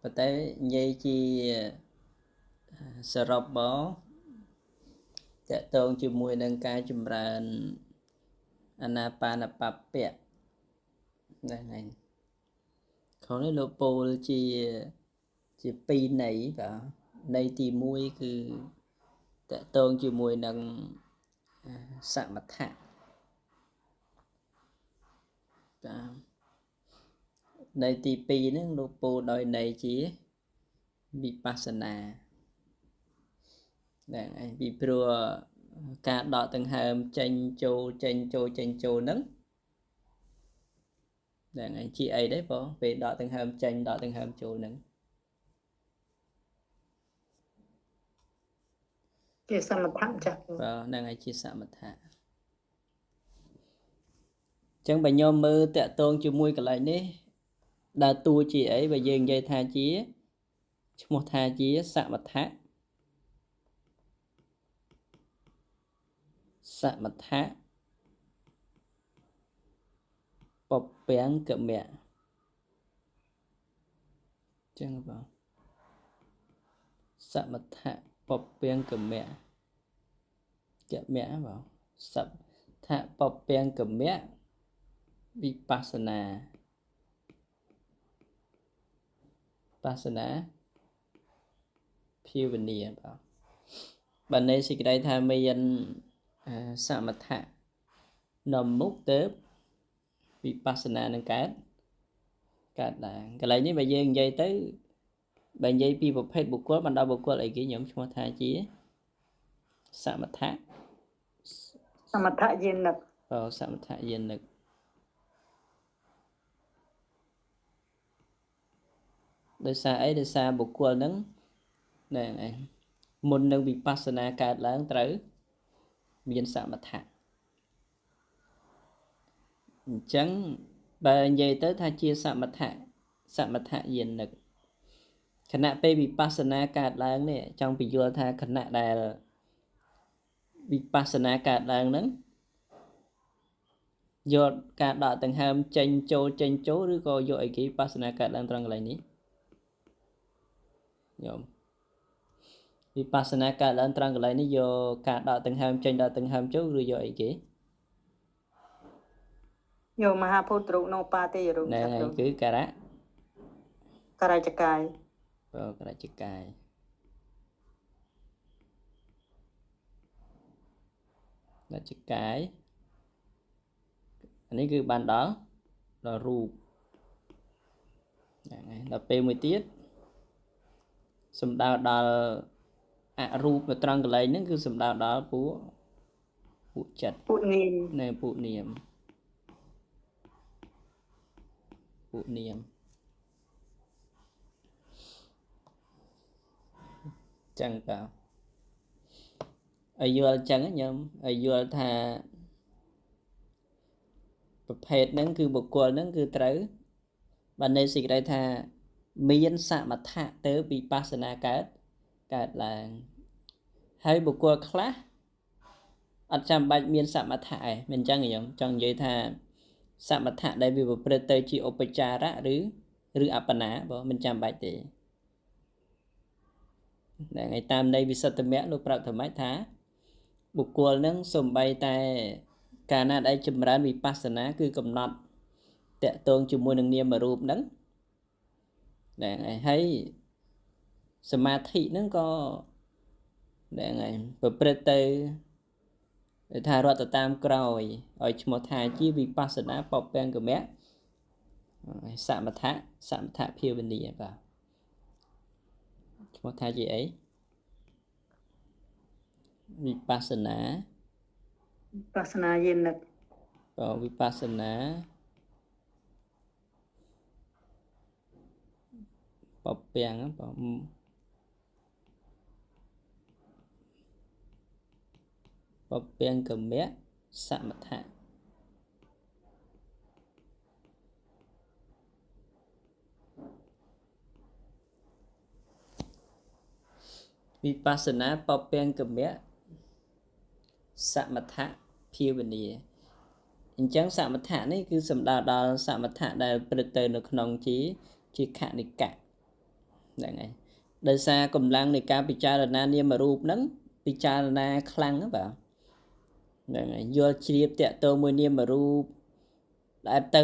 ប៉ុន្តែនិយាយជាសរុបមកតកតងជាមួយនឹងការចម្រើនអាណាបាណបព្វៈហ្នឹងហើយក្នុងនេះលោកពោលជាពីរន័យបាទន័យទី1គឺតកតងជាមួយនឹងសមថៈបាទន័យទី2ហ្នឹងលោកពោលដោយន័យជាវិបស្សនាហ្នឹងហើយពីព្រោះការដកដង្ហើមចេញចូលចេញចូលចេញចូលហ្នឹងហ្នឹងហើយជាអីដែរបងពេលដកដង្ហើមចេញដកដង្ហើមចូលហ្នឹងជាសមថៈចាស់បាទហ្នឹងហើយជាសមថៈអញ្ចឹងបើញោមមើលតកតងជាមួយកន្លែងនេះដើរតួជាអីបើយើងនិយាយថាជាឈ្មោះថាជាសមថៈសមថៈពពាំងកមៈចឹងបងសមថៈពពាំងកមៈបងសមថៈពពាំងកមៈវិបស្សនាភាវនាបងបើន័យសេចក្តីថាមានសមថៈនាំមុខទៅវិបស្សនានឹងកើតឡើងកន្លែងនេះបើយើងនិយាយទៅបើនិយាយពីប្រភេទបុគ្គលបណ្ដោះបុគ្គលអីគេខ្ញុំឈ្មោះថាជាសមថៈយានិកសមថៈយានិកដោយសារអីដោយសារបុគ្គលហ្នឹងហ្នឹងឯងមុននឹងវិបស្សនាកើតឡើងត្រូវមានសមថៈអញ្ចឹងបើនិយាយទៅថាជាសមថៈយានិកខណៈពេលវិបស្សនាកើតឡើងនេះចង់ពន្យល់ថាខណៈដែលវិបស្សនាកើតឡើងហ្នឹងយកការដកដង្ហើមចេញចូលឬក៏យកអីគេវិបស្សនាកើតឡើងត្រង់កន្លែងនេះញោមវិបស្សនាកើតឡើងត្រង់កន្លែងនេះយកការដកដង្ហើមចេញដកដង្ហើមចូលឬយកអីគេយកមហាភូតរូបណូបាទេយរូបហ្នឹងហើយគឺករចកាយករចកាយអានេះគឺបានដល់រូបហ្នឹងហើយដល់ពេលមួយទៀតសំដៅដល់អរូបនៅត្រង់កន្លែងហ្នឹងគឺសំដៅដល់ពួកចិត្តពួកនាមនៅពួកនាមចឹងតើឲ្យយល់ចឹងញោមឲ្យយល់ថាប្រភេទហ្នឹងគឺបុគ្គលហ្នឹងគឺត្រូវបានន័យសេចក្តីថាមានសមថៈទៅវិបស្សនាកើតឡើងហើយបុគ្គលខ្លះអត់ចាំបាច់មានសមថៈឯងមិនអញ្ចឹងញោមចង់និយាយថាសមថៈដែលវាប្រព្រឹត្តទៅជាឧបចារៈឬអបណាបងមិនចាំបាច់ទេហ្នឹងហើយតាមន័យវិសុទ្ធមគ្គលោកប្រាប់ថាម៉េចថាបុគ្គលនឹងសំបីតែកាលណាដែលចម្រើនវិបស្សនាគឺកំណត់តកតងជាមួយនឹងនាមរូបហ្នឹងហ្នឹងហើយសមាធិហ្នឹងក៏ហ្នឹងហើយប្រព្រឹត្តទៅថារត់ទៅតាមក្រោយឲ្យឈ្មោះថាជាវិបស្សនាពពាំងកមៈសមថៈភាវនាបាទឈ្មោះថាជាអីវិបស្សនាយានិកវិបស្សនាពពាំងកមៈសមថៈវិបស្សនាពពាំងកមៈសមថៈភាវនាអញ្ចឹងសមថៈនេះគឺសំដៅដល់សមថៈដែលប្រព្រឹត្តទៅនៅក្នុងជាខនិកៈ ហ្នឹងហើយដោយសារកម្លាំងនៃការពិចារណានាមរូបហ្នឹងពិចារណាខ្លាំងណាបាទហ្នឹងហើយយល់ជ្រាបតាក់ទងមួយនាមរូបល្អិតទៅ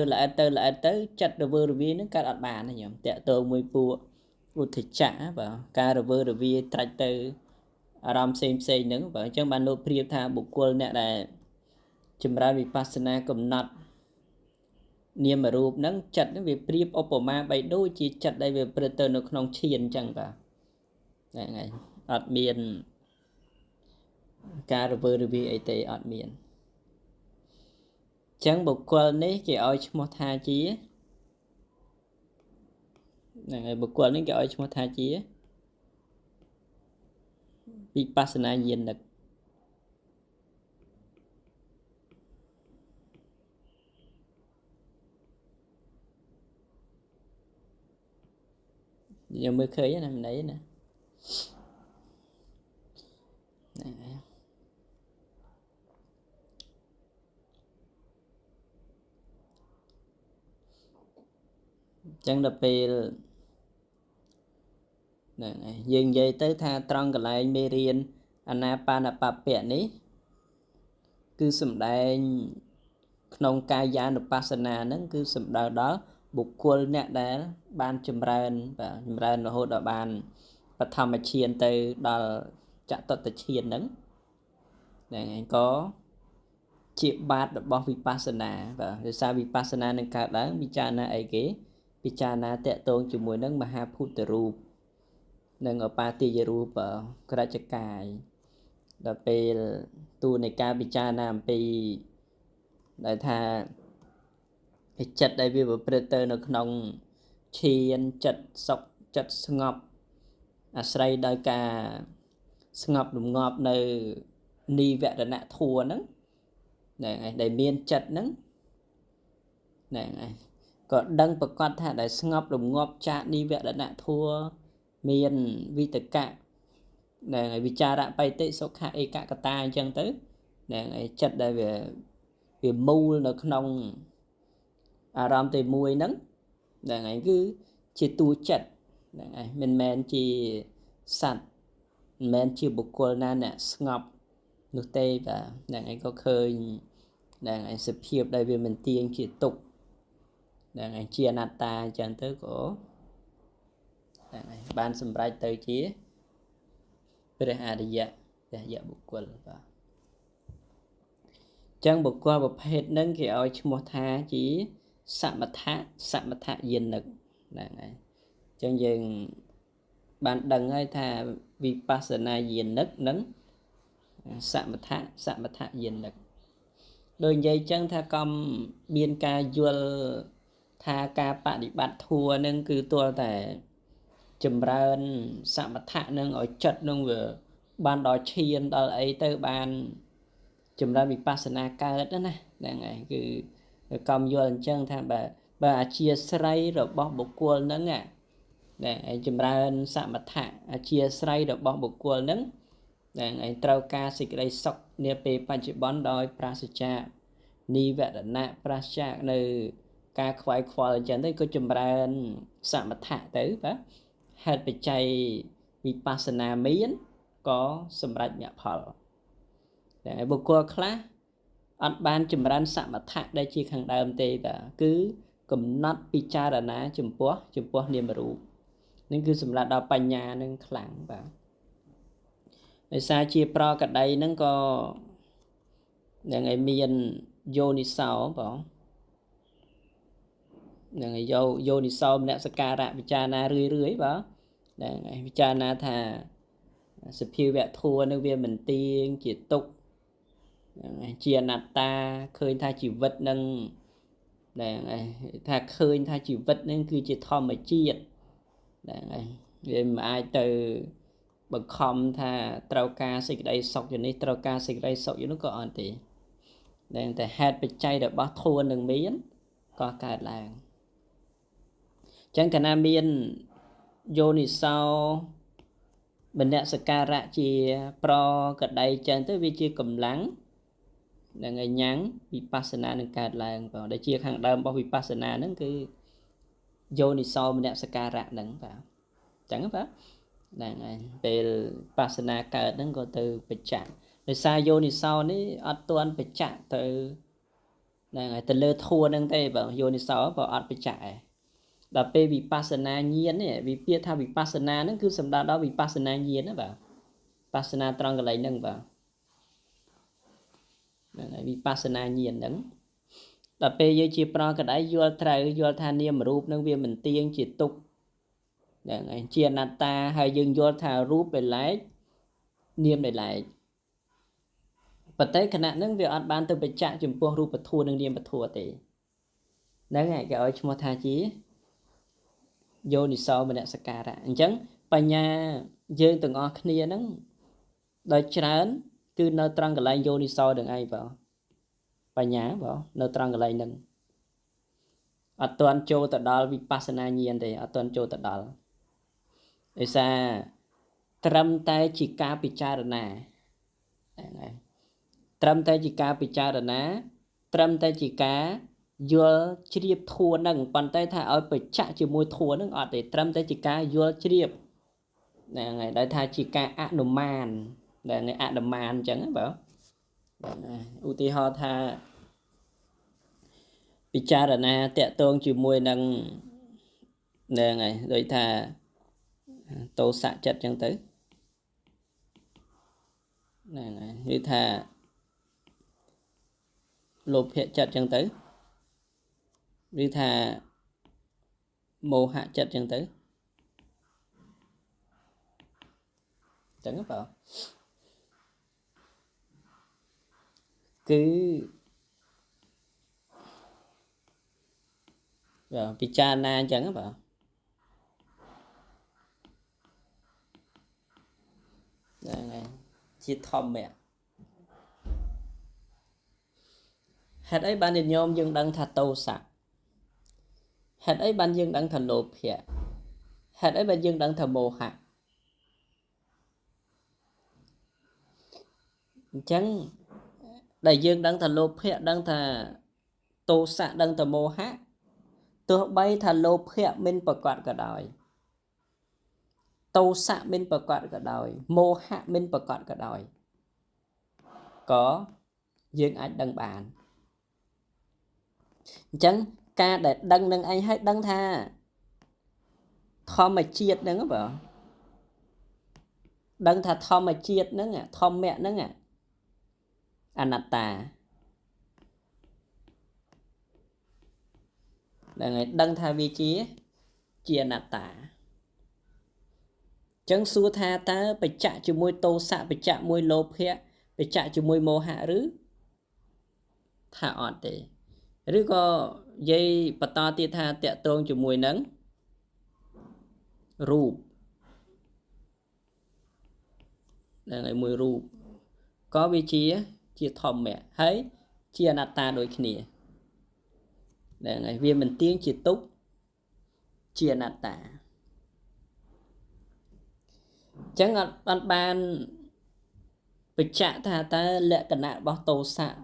ចិត្តរវើរវាយហ្នឹងកើតអត់បានទេញោមតាក់ទងមួយពួកឧទ្ធចៈបាទការរវើរវាយត្រាច់ទៅអារម្មណ៍ផ្សេងហ្នឹងបាទអញ្ចឹងបានលោកព្រាបថាបុគ្គលអ្នកដែលចម្រើនវិបស្សនាកំណត់នាមរូបហ្នឹងចិត្តហ្នឹងវាប្រៀបឧបមាបីដូចជាចិត្តដែលវាប្រព្រឹត្តទៅនៅក្នុងឈានអញ្ចឹងបាទហ្នឹងហើយអត់មានការរវើរវាយអីទេអត់មានអញ្ចឹងបុគ្គលនេះគេឲ្យឈ្មោះថាជាហ្នឹងហើយបុគ្គលនេះគេឲ្យឈ្មោះថាជាវិបស្សនាញាណិកខ្ញុំមើលឃើញណាមិនអីណាហ្នឹងហើយអញ្ចឹងដល់ពេលហ្នឹងហើយយើងនិយាយទៅថាត្រង់កន្លែងមេរៀនអាណាបាណបពៈនេះគឺសំដែងក្នុងកាយានុបស្សនាហ្នឹងគឺសំដៅដល់បុគ្គលអ្នកដែលបានចម្រើនបាទចម្រើនរហូតដល់បានបឋមឈានទៅដល់ចតុតឈានហ្នឹងហ្នឹងហើយក៏ជាបាតរបស់វិបស្សនាបាទដោយសារវិបស្សនានឹងកើតឡើងពិចារណាអីគេពិចារណាតកតងជាមួយនឹងមហាភូតរូបនិងឧបាទាយរូបក្រចកាយដល់ពេលទូនៃការពិចារណាអំពីដែលថាចិត្តដែលវាប្រព្រឹត្តទៅនៅក្នុងឈានចិត្តសុខចិត្តស្ងប់អាស្រ័យដោយការស្ងប់រងាប់នៅនិវរណៈធัวហ្នឹងហ្នឹងហើយដែលមានចិត្តហ្នឹងហ្នឹងហើយក៏ដឹងប្រកាសថាដែលស្ងប់រងាប់ចាកនិវរណៈធัวមានវិតកៈហ្នឹងហើយវិចារបៃតិសុខៈឯកកតាអញ្ចឹងទៅហ្នឹងហើយចិត្តដែលវាមូលនៅក្នុងអារម្មណ៍ទីមួយហ្នឹងហ្នឹងហើយគឺជាតួចិត្តហ្នឹងហើយមិនមែនជាសត្វមិនមែនជាបុគ្គលណាអ្នកស្ងប់នោះទេបាទហ្នឹងហើយក៏ឃើញហ្នឹងហើយសភាពដែលវាមិនទៀងជាទុក្ខហ្នឹងហើយជាអនត្តាអញ្ចឹងទៅក៏ហ្នឹងហើយបានសម្រេចទៅជាព្រះអរិយបុគ្គលបាទចឹងបុគ្គលប្រភេទហ្នឹងគេឲ្យឈ្មោះថាជាសមថយានិកហ្នឹងហើយចឹងយើងបានដឹងហើយថាវិបស្សនាយានិកនិងសមថយានិកដូចនិយាយចឹងថាកំមានការយល់ថាការបដិបត្តិធัวនឹងគឺទាល់តែចម្រើនសមថៈនឹងឲ្យចិត្តនឹងវាបានដល់ឈានដល់អីទៅបានចម្រើនវិបស្សនាកើតណាហ្នឹងហើយគឺកំយល់អញ្ចឹងថាបើអធិស្រ័យរបស់បុគ្គលហ្នឹងហ្នឹងហើយចម្រើនសមថៈអធិស្រ័យរបស់បុគ្គលហ្នឹងហ្នឹងហើយត្រូវការសេចក្តីសុខនាពេលបច្ចុប្បន្នដោយប្រាសចាកនិវរណៈប្រាសចាកនៅការខ្វាយខ្វល់អញ្ចឹងទៅក៏ចម្រើនសមថៈទៅបាទហេតុបច្ច័យវិបស្សនាមានក៏សម្រេចមគ្គផលតែបុគ្គលខ្លះអត់បានចម្រើនសមថៈដែលជាខាងដើមទេបាទគឺកំណត់ពិចារណាចំពោះនាមរូបនឹងគឺសម្រាប់ដល់បញ្ញានឹងខ្លាំងបាទដោយសារជាប្រកដីហ្នឹងក៏នឹងឲ្យមានយោនិសោបងនឹងឲ្យយោនិសោមនសិការៈពិចារណារឿយបាទហ្នឹងហើយពិចារណាថាសភាវៈធัวនឹងវាមិនទៀងជាទុក្ខជាអនត្តាឃើញថាជីវិតនឹងហ្នឹងហើយថាឃើញថាជីវិតនឹងគឺជាធម្មជាតិហ្នឹងហើយវាមិនអាចទៅបង្ខំថាត្រូវការសេចក្តីសុខយ៉ាងនេះត្រូវការសេចក្តីសុខយ៉ាងនោះក៏អត់ទេតែហេតុបច្ច័យរបស់ធัวនឹងមានក៏កើតឡើងអញ្ចឹងកាលណាមានយោនិសោមនសិការៈជាប្រកដីចឹងទៅវាជាកម្លាំងនឹងឲ្យញ៉ាំងវិបស្សនានឹងកើតឡើងបងដែលជាខាងដើមរបស់វិបស្សនាហ្នឹងគឺយោនិសោមនសិការៈហ្នឹងបាទ chẳng phải đang này về pasana cờ nó có từ bạch chạm rồi sai vô thì sau ní ở tuần bạch chạm từ đang này từ lơ thua đang tây bảo vô thì sau bảo ở bạch chạm là về vipassana nhiên này vì bia tha vipassana nó cứ sầm đó vipassana nhiên đó bảo pasana trong cái lấy nâng vào vipassana nhiên đấng là về dưới chỉ pro cái đấy vô trời vô thanh niệm rụp nâng viên mình tiên chỉ tục để ngày chia nata hay dừng vô thà rúp về lái niệm để lại và tới khả năng nâng việc ăn ban từ bị chạm chùm po rúp bật thua nâng niệm bật thua thì đấy ngày cái ở chung một thà chí vô đi sau mình đã sạc ra anh chấn bà nhà dương từng ở kia nâng đôi chán cứ nơi trăng cái lại vô đi sau đừng ai vào bà nhà vào nơi trăng cái lại nâng ở toàn châu tại đó vipassana nhiên thì ở toàn châu tại đó để xa trâm tay chỉ ca picharana trâm tay chỉ ca picharana trâm tay chỉ ca vô chiếp thua nâng bàn tay thà ở bị chạ chỉ môi thua nâng ở để trâm tay chỉ ca vô chiếp nè ngày đại thà chỉ ca anoman là ngày anoman chẳng bảo uti ho tha picharana tẹt tôn chỉ môi nâng nè ngày đại thà tô xạ chất chẳng tới này như thà lột hệ chất chẳng tới như thà mô hạ chất chẳng tới chẳng bảo cứ rồi pichana chẳng bảo này chia thom mẹ hạt ấy ban điện nhôm dương đăng thà tô sạc hạt ấy ban dương đăng thà lột hệ hạt ấy ban dương đăng thà mô hạ chẳng đại dương đăng thà lột hệ đăng thà tô sạc đăng thà mô hạ tôi bay thà lột hệ mình bật quạt cả đời tô xạ bên bờ quạt cả đời mô hạ bên bờ quạt cả đời có dương anh đăng bàn chẳng ca để đăng đăng anh hay đăng tha thom mà chiết nâng bảo đăng tha thom mà chiết nâng à thom mẹ nâng à anatta đăng tha vị trí chia anatta chẳng xua tha ta phải chạy cho môi tô xạ phải chạy môi lốp hệ phải chạy cho môi mô hạ rứ thả ọt để rứ có dây bà to tiết tha tẹa tôn cho môi nắng rụp là người môi rụp có vị trí chia thòm mẹ thấy chia nát ta đôi khi để người viên mình tiếng chỉ túc chia nát ta chẳng hạn ban bị chạ thà ta lệ cẩn nạn bao tô xạ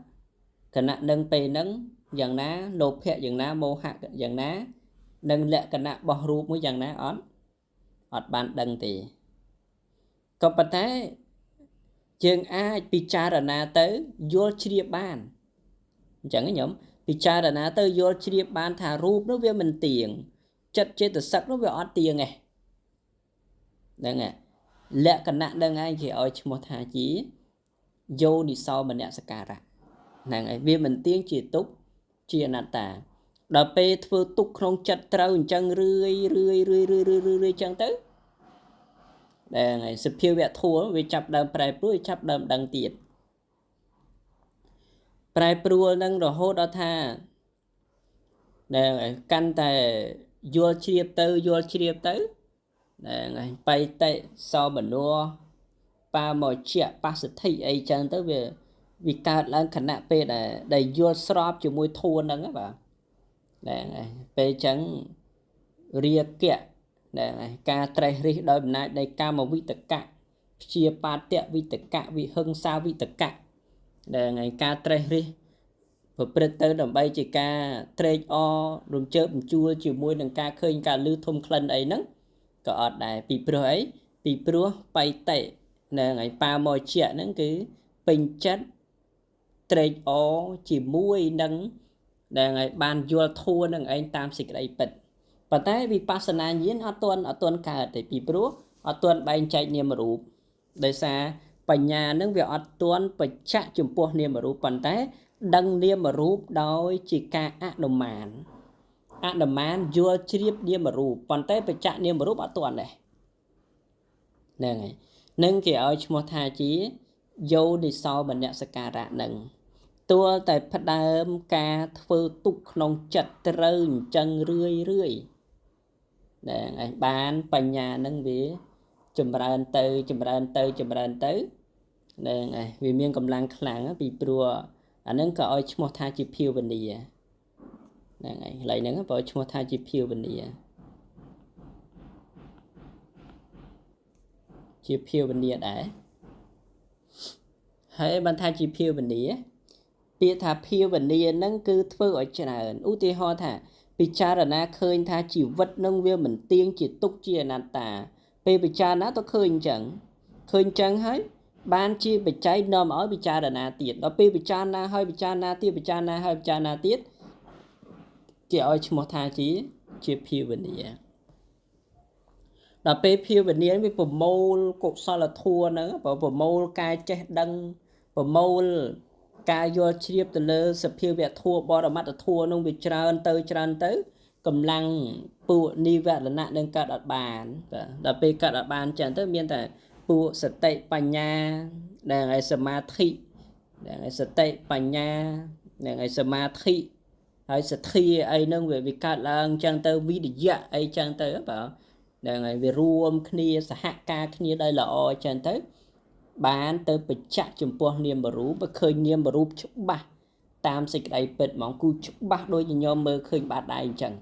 cẩn nạn nâng bề nâng dần ná lộp hệ dần ná mô hạ dần ná nâng lệ cẩn nạn bao rụp mới dần ná ón ọt ban đăng thì có bà thái chừng ai picharana tới vô chia ban chẳng cái nhóm picharana tới vô chia ban thà rụp nó với mình tiền chất chế từ sắc nó với ọt tiền này đây nè lệ cẩn nạn đăng ai thì ở một thà chí vô đi sau mình đã sạc ra nàng ấy vì mình tiếng chỉ túc chia nát ta đợt bê thưa túc không chặt trâu chân rươi chân tới để ngày sập phiêu vẹt thua vì chập đầm prai pruy chập đầm đăng tiền prai pruy nâng rồi hốt đó tha để căn tại vô chia tới để ngày bay tệ sau mình đua ba mọi chuyện ba sự thấy ấy chân tới về vì cả là khả năng về để vô srop cho môi thua nâng á bà để về chẳng ria kẹt để ca trai ri đôi này đây ca một vị tất cả chia ba tiệm vị tất cả vị hưng sao vị tất cả để ngày ca trai ri và predator đồng bay chỉ ca trade o rung chớp chua chiều môi đằng ca khơi ca lưu thông khẩn ấy nấng ក៏អត់ដែរពីព្រោះអីពីព្រោះបៃតេហ្នឹងហើយបាមកជាហ្នឹងគឺពេញចិត្តត្រេកអរជាមួយនឹងដែលហើយបានយល់ធัวនឹងឯងតាមសេចក្តីពិតប៉ុន្តែវិបស្សនាញាណអត់ទាន់កើតទេពីព្រោះអត់ទាន់បែងចែកនាមរូបដោយសារបញ្ញានឹងវាអត់ទាន់បញ្ជាក់ចំពោះនាមរូបប៉ុន្តែដឹងនាមរូបដោយជាការអនុមានយល់ជ្រាបនាមរូបប៉ុន្តែបញ្ជាក់នាមរូបអត់ទាន់ដែរហ្នឹងហើយនឹងគេឲ្យឈ្មោះថាជាយោនិសោមនសិការៈនឹងតួតែផ្ដើមការធ្វើទុកក្នុងចិត្តត្រូវអញ្ចឹងរឿយហ្នឹងហើយបានបញ្ញានឹងវាចម្រើនទៅហ្នឹងហើយវាមានកម្លាំងខ្លាំងពីព្រោះអានឹងក៏ឲ្យឈ្មោះថាជាភាវនាហ្នឹងហើយកន្លែងហ្នឹងបើឈ្មោះថាជាភាវនាដែរហើយបានថាជាភាវនាពាក្យថាភាវនាហ្នឹងគឺធ្វើឲ្យច្រើនឧទាហរណ៍ថាពិចារណាឃើញថាជីវិតនឹងវាមិនទៀងជាទុក្ខជាអនត្តាពេលពិចារណាទៅឃើញអញ្ចឹងហើយបានជាបច្ច័យនាំឲ្យពិចារណាទៀតដល់ពេលពិចារណាហើយពិចារណាទៀតគេឲ្យឈ្មោះថាជាភាវនាដល់ពេលភាវនាវាប្រមូលកុសលធម៌ហ្នឹងប្រមូលការចេះដឹងប្រមូលការយល់ជ្រាបទៅលើសភាវៈធម៌បរមត្តធម៌នោះវាច្រើនទៅកម្លាំងពួកនិវរណៈនឹងកើតអត់បានដល់ពេលកើតអត់បានចឹងទៅមានតែពួកសតិបញ្ញាដែលឲ្យសមាធិដែលឲ្យសតិបញ្ញាដែលឲ្យសមាធិហើយសទ្ធាអីហ្នឹងវាកើតឡើងចឹងទៅវិរិយៈអីចឹងទៅបាទដែលឲ្យវារួមគ្នាសហការគ្នាដោយល្អចឹងទៅបានទៅបញ្ជាក់ចំពោះនាមរូបបើឃើញនាមរូបច្បាស់តាមសេចក្តីពិតហ្មងគូច្បាស់ដូចញោមមើលឃើញបាតដៃអញ្ចឹង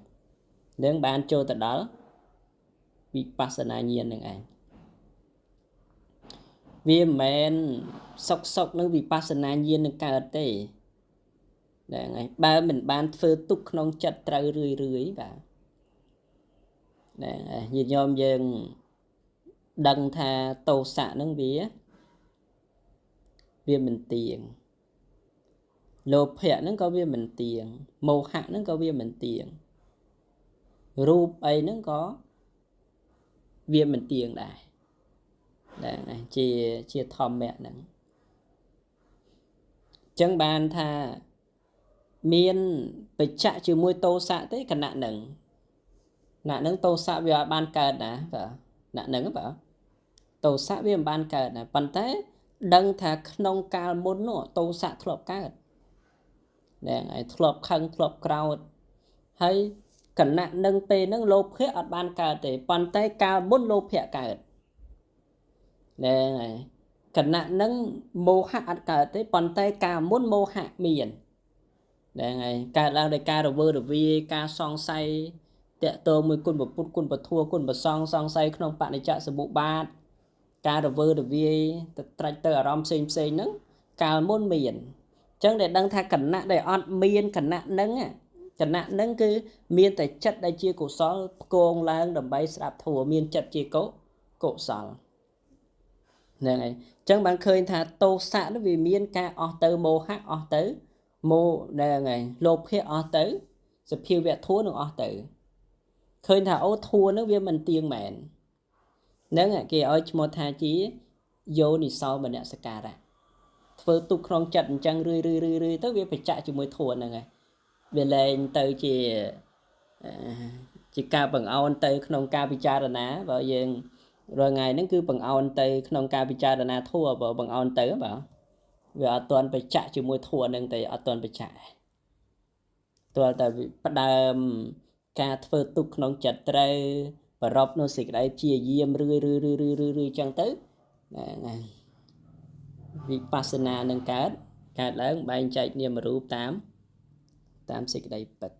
នឹងបានចូលទៅដល់វិបស្សនាញាណនឹងឯងវាមិនមែនសុកនឹងវិបស្សនាញាណនឹងកើតទេហ្នឹងហើយបើមិនបានធ្វើទុកក្នុងចិត្តត្រូវរឿយបាទហ្នឹងហើយញោមយើងដឹងថាតោសៈនឹងវាមិនទៀងលោភៈហ្នឹងក៏វាមិនទៀងមោហៈហ្នឹងក៏វាមិនទៀងរូបអីហ្នឹងក៏វាមិនទៀងដែរជាធម្មៈហ្នឹងអញ្ចឹងបានថាមានបច្ចៈជាមួយតោសៈទេគណៈហ្នឹងតោសៈវាអត់បានកើតណាបាទណៈហ្នឹងបាទតោសៈវាមិនបានកើតណាប៉ុន្តែដឹងថាក្នុងកាលមុននោះតោសៈធ្លាប់កើតហ្នឹងហើយធ្លាប់ខឹងធ្លាប់ក្រោធហើយគណៈនឹងពេលហ្នឹងលោភៈអត់បានកើតទេប៉ុន្តែកាលមុនលោភៈកើតហ្នឹងហើយគណៈនឹងមោហៈអត់កើតទេប៉ុន្តែកាលមុនមោហៈមានហ្នឹងហើយកើតឡើងដោយការរវើរវាយការសង្ស័យតកតងមួយគុណពុទ្ធគុណពធគុណប្រសង្ឃសង្ស័យក្នុងបនិច្ចសមុបាទ ការរវើរវាយទៅត្រាច់ទៅអារម្មណ៍ផ្សេងហ្នឹងកាលមុនមានអញ្ចឹងដែលដឹងថាគណៈដែលអត់មានគណៈហ្នឹងគឺមានតែចិត្តដែលជាកុសលផ្គងឡើងដើម្បីស្ដាប់ធម៌មានចិត្តជាកុសលហ្នឹងហើយអញ្ចឹងបានឃើញថាតោសៈនោះវាមានការអស់ទៅមោហៈអស់ទៅហ្នឹងហើយលោភៈអស់ទៅសភាវៈធម៌នឹងអស់ទៅឃើញថាអូធម៌នោះវាមិនទៀងមែនហ្នឹងគេឲ្យឈ្មោះថាជាយោនិសោមនសិការៈធ្វើទុកក្នុងចិត្តអញ្ចឹងរឿយទៅវាបច្ចៈជាមួយធម៌ហ្នឹងហើយវាលែងទៅជាការបង្អោនទៅក្នុងការពិចារណាបើយើងរាល់ថ្ងៃហ្នឹងគឺបង្អោនទៅក្នុងការពិចារណាធម៌បើបង្អោនទៅបើវាអត់ទាន់បច្ចៈជាមួយធម៌ហ្នឹងតែអត់ទាន់បច្ចៈទាល់តែផ្ដើមការធ្វើទុកក្នុងចិត្តត្រូវប្រប់នៅសេចក្តីព្យាយាមរឿយចឹងទៅណាវិបស្សនានឹងកើតឡើងបែងចែកនាមរូបតាមសេចក្តីពិត